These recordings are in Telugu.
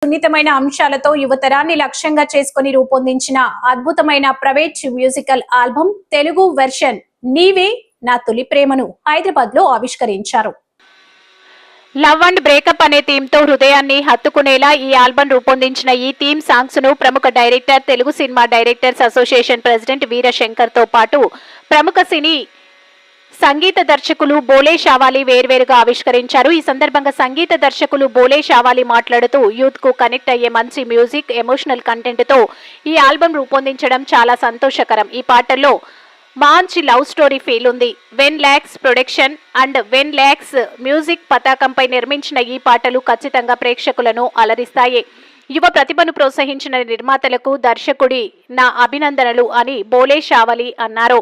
సున్నితమైన అంశాలతో యువతరాన్ని లక్ష్యంగా చేసుకుని రూపొందించిన అద్భుతమైన private musical album Telugu version నీవే నా తొలి ప్రేమను హైదరాబాద్ లో ఆవిష్కరించారు. లవ్ అండ్ బ్రేకప్ అనే థీమ్ తో హృదయాన్ని హత్తుకునేలా ఈ ఆల్బమ్ రూపొందించిన ఈ థీమ్ సాంగ్స్ ను ప్రముఖ director, Telugu cinema directors association president Veerashankar తో పాటు ప్రముఖ సినీ సంగీత దర్శకులు బోలే షావాలి వేర్వేరుగా ఆవిష్కరించారు. ఈ సందర్భంగా సంగీత దర్శకులు బోలే షావాలి మాట్లాడుతూ యూత్ కు కనెక్ట్ అయ్యే మంచి మ్యూజిక్, ఎమోషనల్ కంటెంట్ తో ఈ ఆల్బమ్ రూపొందించడం చాలా సంతోషకరం. ఈ పాటల్లో మంచి లవ్ స్టోరీ ఫీల్ ఉంది. When lakhs production and when lakhs music పతాకంపై నిర్మించిన ఈ పాటలు ఖచ్చితంగా ప్రేక్షకులను అలరిస్తాయి. యువ ప్రతిభను ప్రోత్సహించిన నిర్మాతలకు, దర్శకుడి నా అభినందనలు అని బోలే షావలి అన్నారు.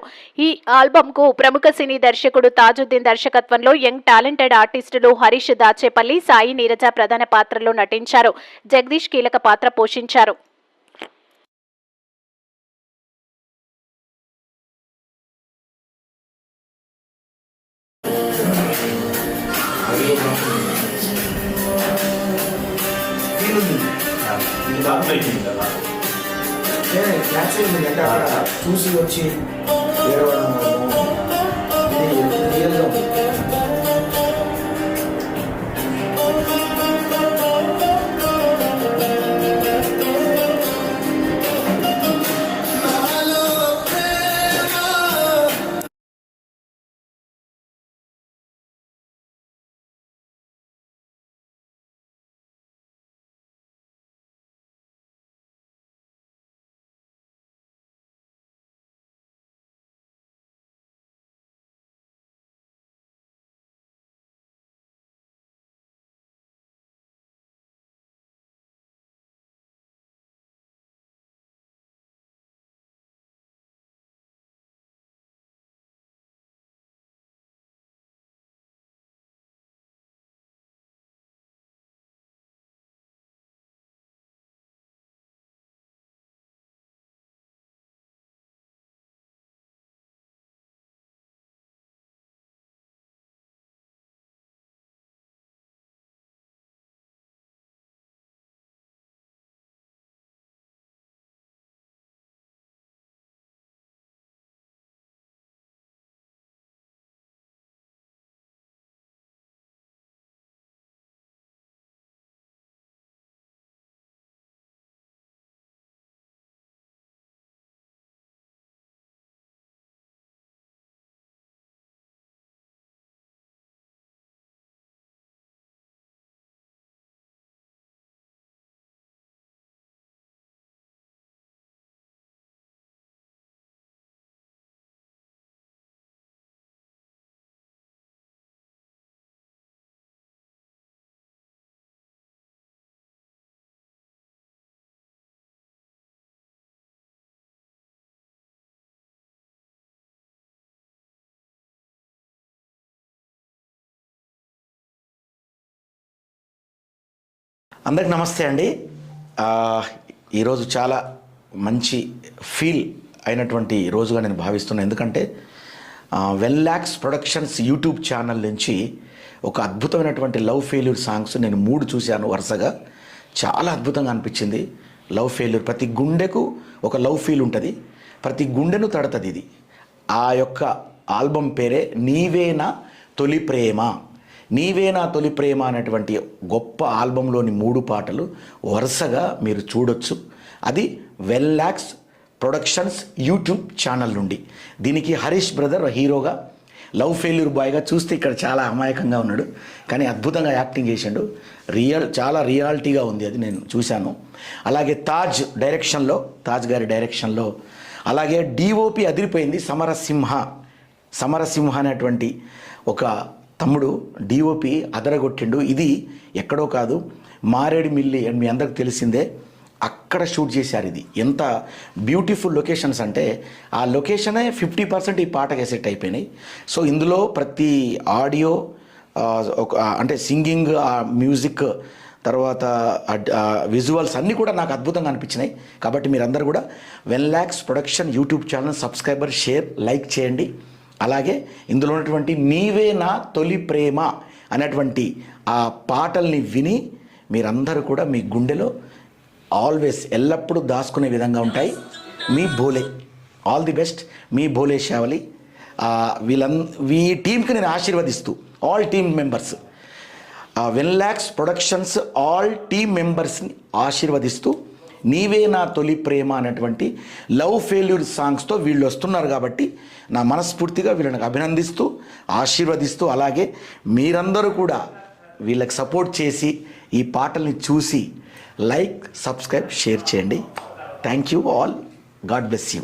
ఈ ఆల్బమ్ కు ప్రముఖ సినీ దర్శకుడు తాజుద్దీన్ దర్శకత్వంలో యంగ్ టాలెంటెడ్ ఆర్టిస్టులు హరీష్ దాచేపల్లి, సాయి నీరజ ప్రధాన పాత్రలో నటించారు. జగదీష్ కీలక పాత్ర పోషించారు. చూసి వచ్చి అందరికి నమస్తే అండి. ఈరోజు చాలా మంచి ఫీల్ అయినటువంటి రోజుగా నేను భావిస్తున్నాను. ఎందుకంటే when lakhs productions YouTube channel నుంచి ఒక అద్భుతమైనటువంటి లవ్ ఫెయిల్యూర్ సాంగ్స్ నేను 3 చూశాను వరుసగా. చాలా అద్భుతంగా అనిపించింది. లవ్ ఫెయిల్యూర్, ప్రతి గుండెకు ఒక లవ్ ఫీల్ ఉంటుంది, ప్రతి గుండెను తడుతుంది. ఇది ఆ యొక్క ఆల్బమ్ పేరే నీవేనా తొలి ప్రేమ. నీవేనా తొలి ప్రేమ అనేటువంటి గొప్ప ఆల్బంలోని 3 పాటలు వరుసగా మీరు చూడొచ్చు. అది when lakhs productions YouTube channel నుండి. దీనికి హరీష్ బ్రదర్ హీరోగా, లవ్ ఫెయిల్యూర్ బాయ్గా చూస్తే ఇక్కడ చాలా అమాయకంగా ఉన్నాడు, కానీ అద్భుతంగా యాక్టింగ్ చేశాడు. చాలా రియాలిటీగా ఉంది, అది నేను చూశాను. అలాగే తాజ్ గారి డైరెక్షన్లో, అలాగే డిఓపి అదిరిపోయింది. సమరసింహ అనేటువంటి ఒక తమ్ముడు డిఓపి అదరగొట్టిండు. ఇది ఎక్కడో కాదు, మారేడుమిల్లి అని మీ అందరికి తెలిసిందే, అక్కడ షూట్ చేశారు. ఇది ఎంత బ్యూటిఫుల్ లొకేషన్స్ అంటే ఆ లొకేషనే 50% ఈ పాటకి సెట్ అయిపోయినాయి. సో ఇందులో ప్రతి ఆడియో అంటే సింగింగ్, ఆ మ్యూజిక్, తర్వాత విజువల్స్ అన్నీ కూడా నాకు అద్భుతంగా అనిపించినాయి. కాబట్టి మీరందరూ కూడా when lakhs production YouTube channel subscriber, share, like చేయండి. అలాగే ఇందులో ఉన్నటువంటి నీవే నా తొలి ప్రేమ అనేటువంటి ఆ పాటల్ని విని మీరందరూ కూడా మీ గుండెలో ఆల్వేస్ ఎల్లప్పుడూ దాచుకునే విధంగా ఉంటాయి. మీ భోలే. All the best. మీ భోలే శావలి. ఈ టీంకి నేను ఆశీర్వదిస్తూ, all team members, 1 lakhs productions all team మెంబర్స్ని ఆశీర్వదిస్తూ, నీవే నా తొలి ప్రేమ అనేటువంటి లవ్ ఫెయిల్యూర్ సాంగ్స్తో వీళ్ళు వస్తున్నారు కాబట్టి నా మనస్ఫూర్తిగా వీళ్ళని అభినందిస్తూ ఆశీర్వదిస్తూ, అలాగే మీరందరూ కూడా వీళ్ళకి సపోర్ట్ చేసి ఈ పాటల్ని చూసి లైక్, సబ్స్క్రైబ్, షేర్ చేయండి. Thank you all. God bless you.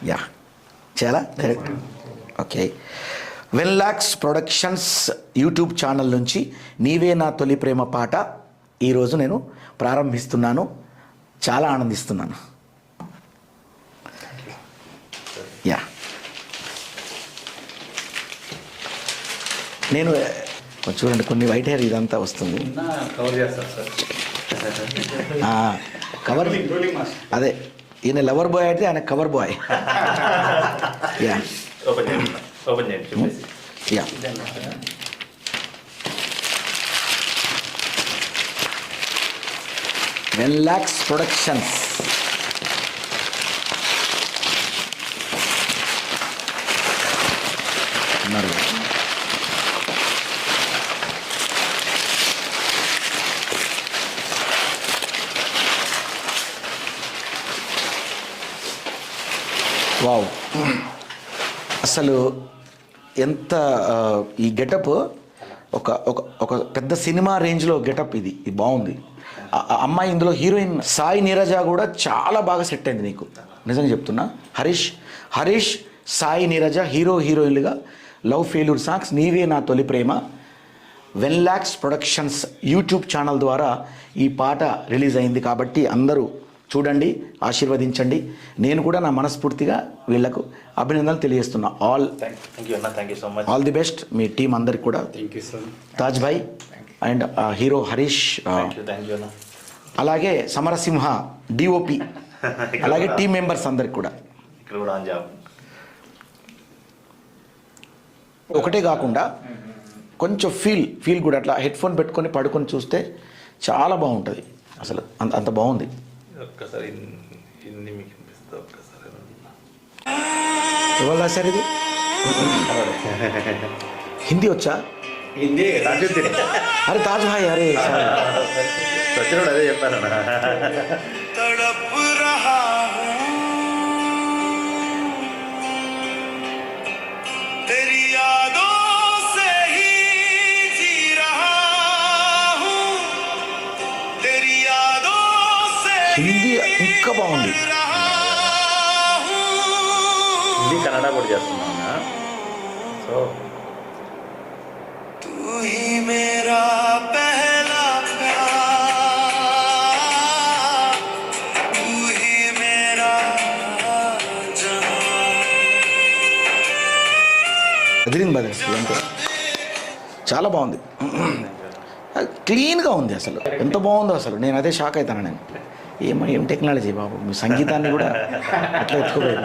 యా చాలా direct. Okay. 1 lakhs productions YouTube channel నుంచి నీవే నా తొలి ప్రేమ పాట ఈరోజు నేను ప్రారంభిస్తున్నాను. చాలా ఆనందిస్తున్నాను. యా నేను కొంచెం చూడండి, కొన్ని వైట్ హెయిర్ ఇదంతా వస్తుంది. కవర్ అదే, ఈయన లవర్ బాయ్ అయితే ఆయన cover boy. Yeah yeah 1 lakhs productions. ఉన్నారు. వావ్, అసలు ఎంత ఈ గెటప్ ఒక ఒక ఒక పెద్ద సినిమా రేంజ్లో గెటప్. ఇది బాగుంది. అమ్మాయి ఇందులో హీరోయిన్ సాయి నీరజ కూడా చాలా బాగా సెట్ అయింది నీకు, నిజంగా చెప్తున్నా. హరీష్ సాయి నీరజ హీరోయిన్లుగా లవ్ ఫెయిల్యూర్ సాంగ్స్ నీవే నా తొలి ప్రేమ 1 lakhs ప్రొడక్షన్స్ యూట్యూబ్ ఛానల్ ద్వారా ఈ పాట రిలీజ్ అయింది కాబట్టి అందరూ చూడండి, ఆశీర్వదించండి. నేను కూడా నా మనస్ఫూర్తిగా వీళ్లకు అభినందనలు తెలియజేస్తున్నా. All the best me team అందరికి కూడా. తాజ్ భాయ్ అండ్ హీరో హరీష్, అలాగే సమరసింహ డిఓపి, అలాగే టీం మెంబర్స్ అందరికి కూడా. ఒకటే కాకుండా కొంచెం ఫీల్ కూడా అట్లా హెడ్ ఫోన్ పెట్టుకొని పడుకొని చూస్తే చాలా బాగుంటుంది. అసలు అంత బాగుంది. ఎవరు రాశారు ఇది? హిందీ వచ్చా? అరే తాజ్ భాయ్, అరే అదే చెప్పాను. హిందీ ఇంకా బాగుంది. హిందీ కన్నడ కూడా చేస్తున్నా. సో అదిరింది అంతే, చాలా బాగుంది. క్లీన్గా ఉంది. అసలు ఎంత బాగుందో అసలు. నేను అదే షాక్ అవుతాను. నేను ఏం టెక్నాలజీ బాబు, మీ సంగీతాన్ని కూడా అట్లా ఎత్తుకోలేదు.